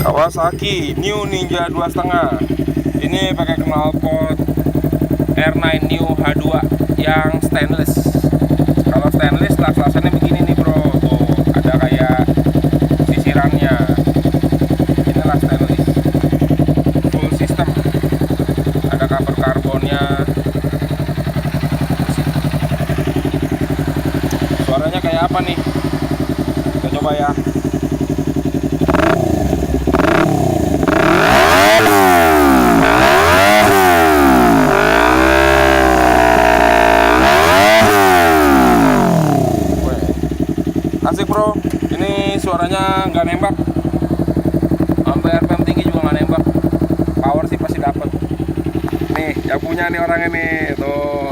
Kawasaki New Ninja 2,5. Ini pakai knalpot R9 New H2 yang stainless. Kalau stainless las-lasannya begini nih bro, tuh ada kayak sisirannya. Inilah stainless full system, ada cover karbonnya. Suaranya kayak apa nih, kita coba ya. Asik bro, ini suaranya nggak nembak, sampai RPM tinggi juga nggak nembak. Power sih pasti dapat. Nih yang punya nih orangnya nih tuh.